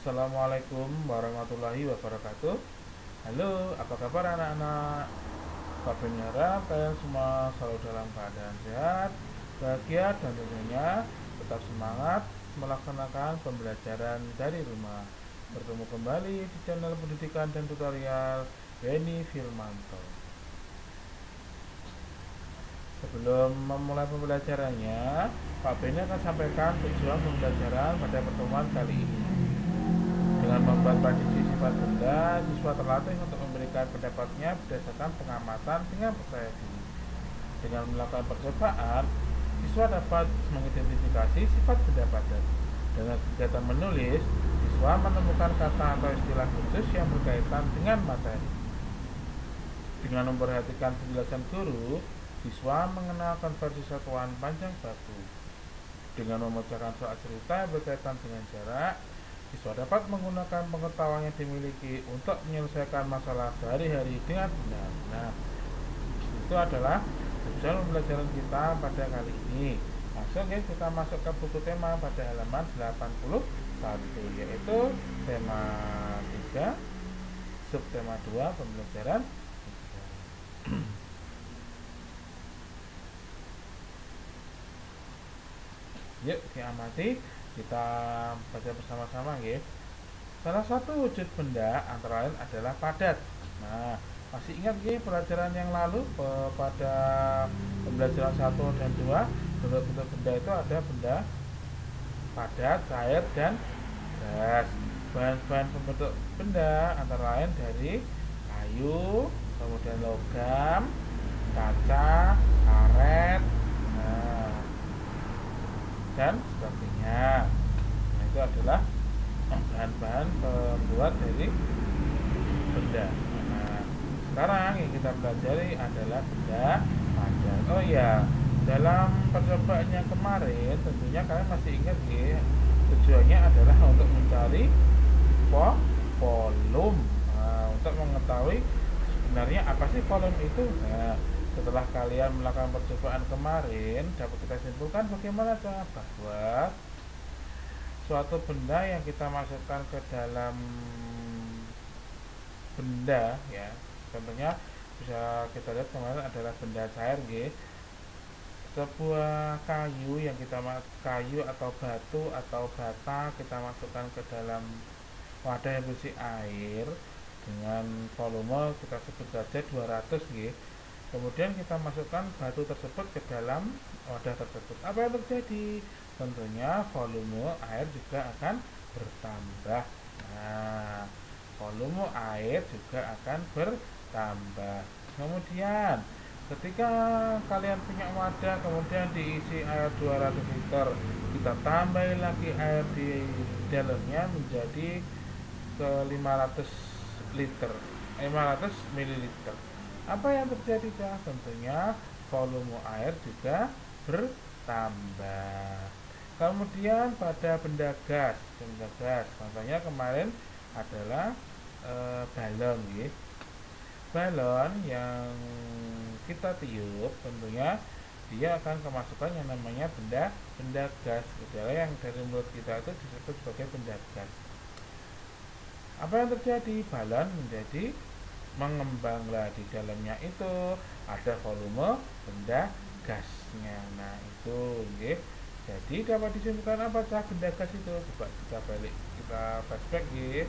Assalamualaikum warahmatullahi wabarakatuh. Halo, apa kabar anak-anak? Kami harap kalian semua selalu dalam keadaan sehat, bahagia, dan tentunya tetap semangat melaksanakan pembelajaran dari rumah. Bertemu kembali di channel pendidikan dan tutorial Beni Firmanto. Sebelum memulai pembelajarannya, Pak Beni akan sampaikan tujuan pembelajaran pada pertemuan kali ini. Dengan membuat prediksi sifat benda, siswa terlatih untuk memberikan pendapatnya berdasarkan pengamatan dengan percaya diri. Dengan melakukan percobaan, siswa dapat mengidentifikasi sifat benda padat. Dengan kegiatan menulis, siswa menemukan kata atau istilah khusus yang berkaitan dengan materi. Dengan memperhatikan penjelasan guru, siswa mengenal konversi satuan panjang baku. Dengan memecahkan soal cerita yang berkaitan dengan jarak, siswa dapat menggunakan pengetahuan yang dimiliki untuk menyelesaikan masalah sehari-hari dengan benar. Nah, itu adalah tujuan pembelajaran kita pada kali ini. Langsung ya, kita masuk ke buku tema pada halaman 81, yaitu tema 3, subtema 2, pembelajaran. Yuk diamati, kita baca bersama-sama ya. Salah satu wujud benda antara lain adalah padat. Nah, masih ingat ya pelajaran yang lalu pada pembelajaran 1 dan 2, bentuk-bentuk benda itu ada benda padat, cair, dan gas. Bahan-bahan pembentuk benda antara lain dari kayu, kemudian logam, kaca, karet, dan sebagainya. Nah, itu adalah bahan-bahan pembuat dari benda. Nah, sekarang yang kita pelajari adalah benda padat. Oh ya, dalam percobaan yang kemarin tentunya kalian masih ingat ya, tujuannya adalah untuk mencari volume. Nah, untuk mengetahui sebenarnya apa sih volume itu. Nah, setelah kalian melakukan percobaan kemarin, dapat kita simpulkan bagaimana cara bahwa suatu benda yang kita masukkan ke dalam benda ya, contohnya bisa kita lihat kemarin adalah benda cair G. Sebuah kayu yang kayu atau batu atau bata kita masukkan ke dalam wadah yang berisi air dengan volume kita sebut saja 200 G. Kemudian kita masukkan batu tersebut ke dalam wadah tersebut. Apa yang terjadi? Tentunya volume air juga akan bertambah. Nah, volume air juga akan bertambah. Kemudian, ketika kalian punya wadah kemudian diisi air 200 liter, kita tambahin lagi air di dalamnya menjadi ke 500 liter, 500 ml. Apa yang terjadi? Tentunya volume air juga bertambah. Kemudian pada benda gas, contohnya kemarin adalah balon ya. Balon yang kita tiup tentunya dia akan kemasukan yang namanya benda gas. Gejala yang dari mulut kita itu disebut sebagai benda gas. Apa yang terjadi? Balon menjadi mengembanglah, di dalamnya itu ada volume benda gasnya. Nah, itu okay. Jadi dapat disimpulkan apa cah benda gas itu? Coba kita flashback ya.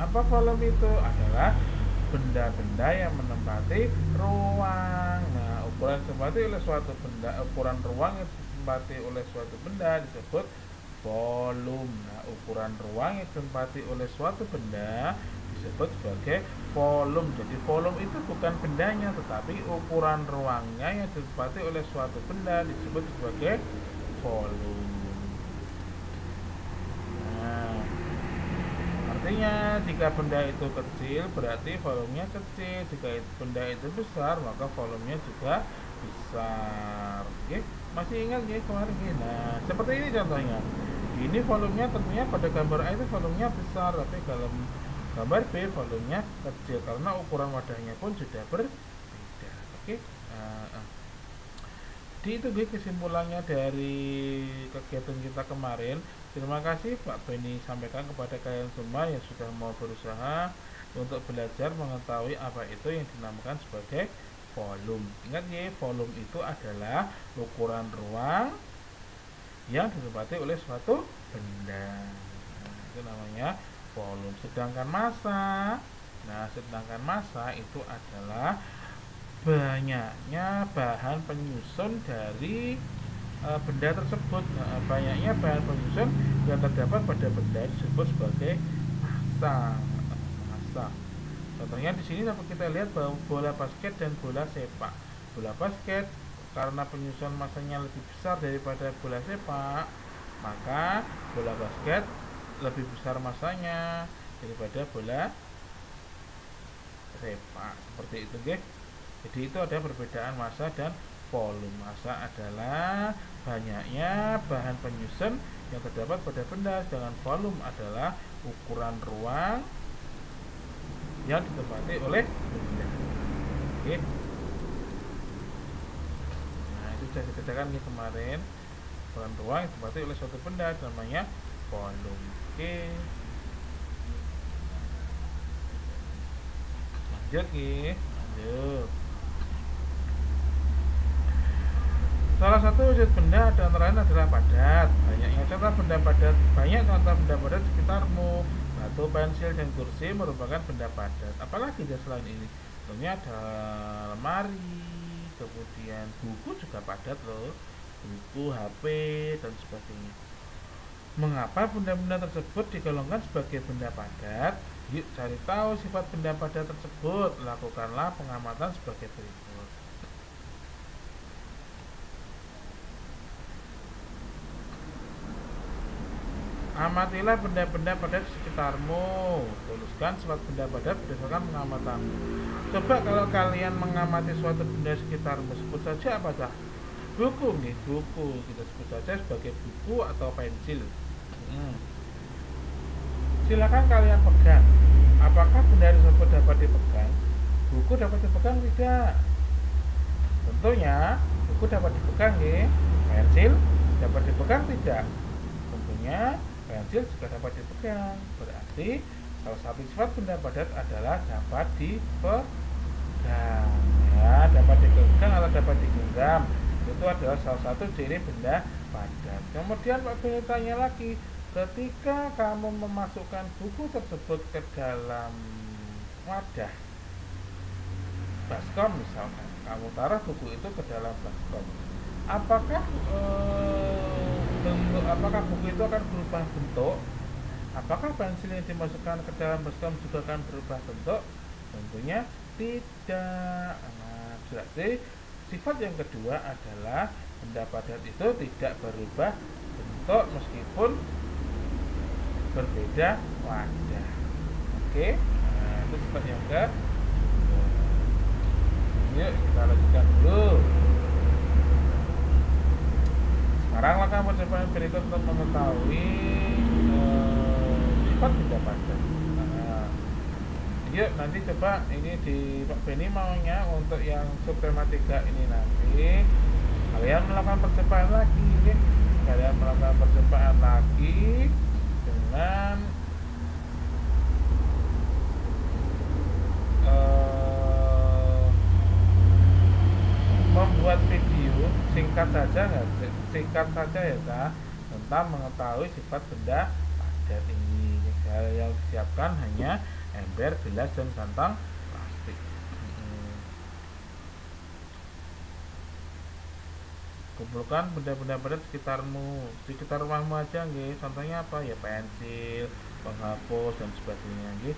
Apa volume itu? Adalah benda-benda yang menempati ruang. Nah, ukuran ditempati oleh suatu benda, ukuran ruang yang ditempati oleh suatu benda disebut volume. Nah, ukuran ruang yang ditempati oleh suatu benda disebut sebagai volume. Jadi volume itu bukan bendanya, tetapi ukuran ruangnya yang ditempati oleh suatu benda disebut sebagai volume. Nah, artinya jika benda itu kecil berarti volumenya kecil, jika benda itu besar maka volumenya juga besar. Oke, masih ingat ya kemarin? Nah, seperti ini contohnya. Ini volumenya tentunya pada gambar A itu volumenya besar, tapi dalam gambar B volumenya kecil karena ukuran wadahnya pun sudah berbeda. Oke. Jadi itu guys kesimpulannya dari kegiatan kita kemarin. Terima kasih Pak Beni sampaikan kepada kalian semua yang sudah mau berusaha untuk belajar mengetahui apa itu yang dinamakan sebagai volume. Ingat ya, volume itu adalah ukuran ruang yang ditempati oleh suatu benda. Nah, itu namanya volume. Sedangkan massa itu adalah banyaknya bahan penyusun dari benda tersebut. Banyaknya bahan penyusun yang terdapat pada benda disebut sebagai massa. Contohnya di sini dapat kita lihat bahwa bola basket dan bola sepak. Bola basket karena penyusun massanya lebih besar daripada bola sepak, maka bola basket lebih besar massanya daripada bola sepak. Seperti itu, guys. Jadi itu ada perbedaan massa dan volume. Massa adalah banyaknya bahan penyusun yang terdapat pada benda, sedangkan volume adalah ukuran ruang yang ditempati oleh benda. Oke. Nah, itu sudah dikerjakan nih kemarin. Ukuran ruang yang ditempati oleh suatu benda namanya volume. Oke. Lanjut nih. Lanjut. Salah satu wujud benda antara lain adalah padat. Banyak contoh benda padat di sekitarmu. Batu, pensil, dan kursi merupakan benda padat. Apalagi dia selain ini? Tentunya ada lemari, kemudian buku juga padat loh. Buku, HP, dan sebagainya. Mengapa benda-benda tersebut digolongkan sebagai benda padat? Yuk cari tahu sifat benda padat tersebut. Lakukanlah pengamatan sebagai berikut. Amatilah benda-benda padat di sekitarmu. Tuliskan sifat benda padat berdasarkan pengamatanmu. Coba kalau kalian mengamati suatu benda di sekitarmu, sebut saja apa dah? Buku nih, buku. Kita sebut saja sebagai buku atau pensil. Silakan kalian pegang. Apakah benda tersebut dapat dipegang? Buku dapat dipegang tidak? Tentunya buku dapat dipegang nih. Pensil dapat dipegang tidak? Tentunya pensil juga dapat dipegang. Berarti salah satu sifat benda padat adalah dapat dipegang. Ya, dapat dipegang atau dapat digenggam. Itu adalah salah satu ciri benda padat. Kemudian Pak Beni tanya lagi, ketika kamu memasukkan buku tersebut ke dalam wadah baskom misalkan, kamu taruh buku itu ke dalam baskom, apakah buku itu akan berubah bentuk? Apakah pensil yang dimasukkan ke dalam baskom juga akan berubah bentuk? Tentunya tidak. Nah, berarti sifat yang kedua adalah benda padat itu tidak berubah bentuk meskipun berbeda wadah. Oke. Nah, itu sifat yang kedua. Yuk kita lanjutkan dulu. Sekarang lakukan percobaan berikut untuk mengetahui sifat benda padat. Nah, yuk nanti coba ini di Pak Beni maunya untuk yang subtematika ini nanti kalian melakukan percobaan lagi, kalian melakukan percobaan lagi dengan membuat video singkat saja ya tentang mengetahui sifat benda padat ini. Yang disiapkan hanya ember, gelas, dan kantong plastik. Kumpulkan benda-benda padat sekitarmu, di sekitar rumahmu aja nggih. Contohnya apa ya, pensil, penghapus, dan sebagainya nggih.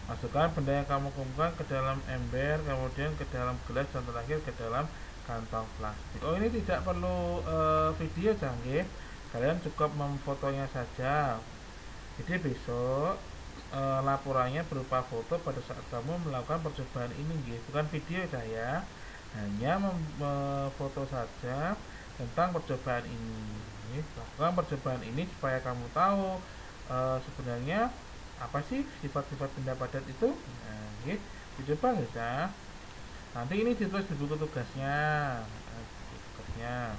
Masukkan benda yang kamu kumpulkan ke dalam ember, kemudian ke dalam gelas, dan terakhir ke dalam kantong plastik. Oh, ini tidak perlu video canggih, kalian cukup memfotonya saja. Jadi besok laporannya berupa foto pada saat kamu melakukan percobaan ini, bukan video saya, hanya memfoto saja tentang percobaan ini. Lakukan percobaan ini supaya kamu tahu sebenarnya apa sih sifat-sifat benda padat itu. Nah, dicoba ya. Nanti ini ditulis di buku tugasnya. berikutnya.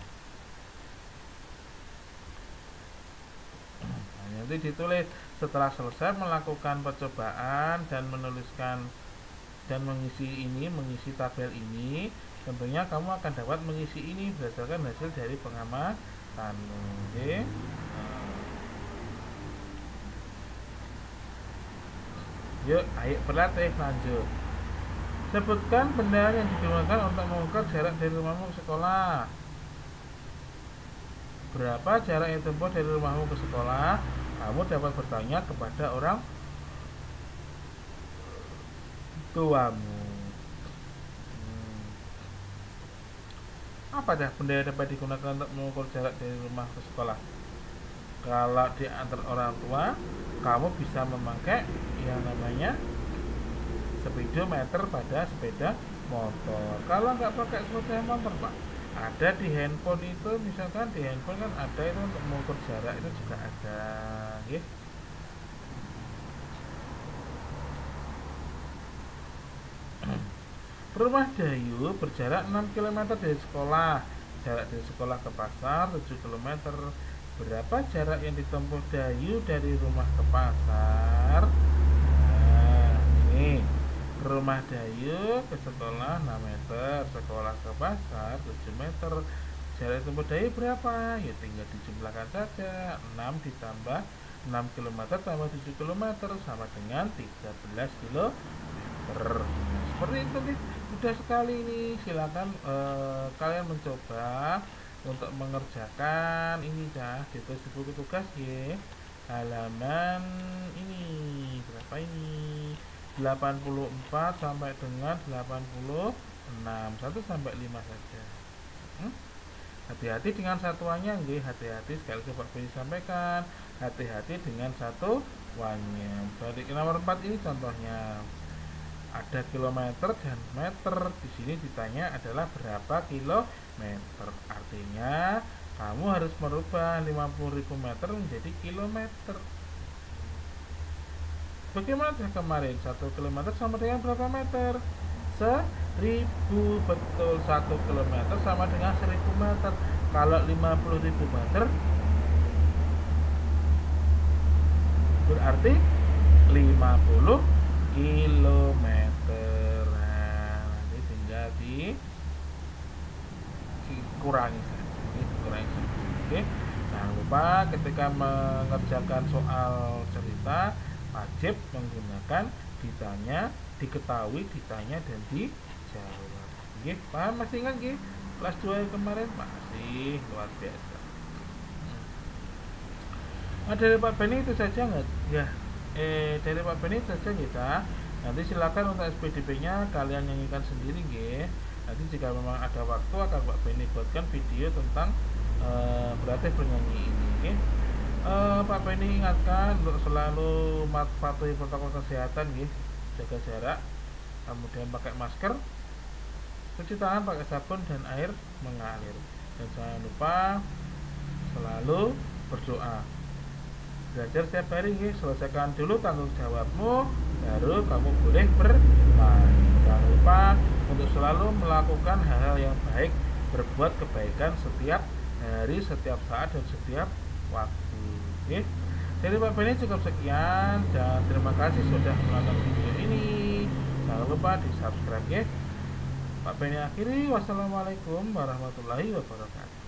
Nah, nanti ditulis setelah selesai melakukan percobaan dan menuliskan dan mengisi tabel ini, tentunya kamu akan dapat mengisi ini berdasarkan hasil dari pengamatan. Oke. Yuk, ayo berlatih, lanjut. Sebutkan benda yang digunakan untuk mengukur jarak dari rumahmu ke sekolah. Berapa jarak yang tempuh dari rumahmu ke sekolah? Kamu dapat bertanya kepada orang tuamu. Apa dah benda yang dapat digunakan untuk mengukur jarak dari rumah ke sekolah? Kalau di antar orang tua, kamu bisa memakai yang namanya speedometer pada sepeda motor. Kalau nggak pakai sepeda motor, Pak, ada di handphone itu, misalkan di handphone kan ada itu untuk mengukur jarak, itu juga ada, gitu. Rumah Dayu berjarak 6 km dari sekolah. Jarak dari sekolah ke pasar 7 km. Berapa jarak yang ditempuh Dayu dari rumah ke pasar? Nah, ini rumah Dayu ke sekolah 6 meter, sekolah ke pasar 7 meter. Jarak tempuh Dayu berapa? Ya tinggal dijumlahkan saja. 6 ditambah 6 km tambah 7 km sama dengan 13 km. Seperti itu nih, mudah sekali nih. Silakan kalian mencoba untuk mengerjakan ini dah, ditulis di buku tugas ya. Halaman ini berapa ini? 84 sampai dengan 86, 1 sampai 5 saja. Hati-hati dengan satuannya nggih, hati-hati sekali lagi Pak Beni sampaikan, hati-hati dengan satuannya. Balik ke nomor 4 ini contohnya. Ada kilometer dan meter. Di sini ditanya adalah berapa kilometer. Artinya kamu harus merubah 50.000 meter menjadi kilometer. Bagaimana kemarin? 1 kilometer sama dengan berapa meter? 1000, betul. 1 kilometer sama dengan 1000 meter. Kalau 50.000 meter berarti 50 kilometer. Nah, nanti tinggal dikurangi saja. Oke. Jangan lupa ketika mengerjakan soal cerita wajib menggunakan ditanya, diketahui, ditanya dan dijawab. Oke, paham? Masih ingat nggih? Kelas 2 yang kemarin masih luar biasa. Nah, dari Pak Beni itu saja nggak? Ya. Dari Pak Beni saja kita. Nanti silakan untuk SPDP-nya kalian nyanyikan sendiri nggih. Nanti jika memang ada waktu akan Pak Beni buatkan video tentang berlatih bernyanyi ini nggih. Pak Beni ingatkan untuk selalu patuhi protokol kesehatan nggih. Jaga jarak, kemudian pakai masker, cuci tangan pakai sabun dan air mengalir. Dan jangan lupa selalu berdoa. Belajar setiap hari, selesaikan dulu tanggung jawabmu, baru kamu boleh bermain. Jangan lupa untuk selalu melakukan hal-hal yang baik, berbuat kebaikan setiap hari, setiap saat, dan setiap waktu. Oke. Jadi Pak Beni cukup sekian, dan terima kasih sudah menonton video ini. Jangan lupa di subscribe ya. Pak Beni akhiri, wassalamualaikum warahmatullahi wabarakatuh.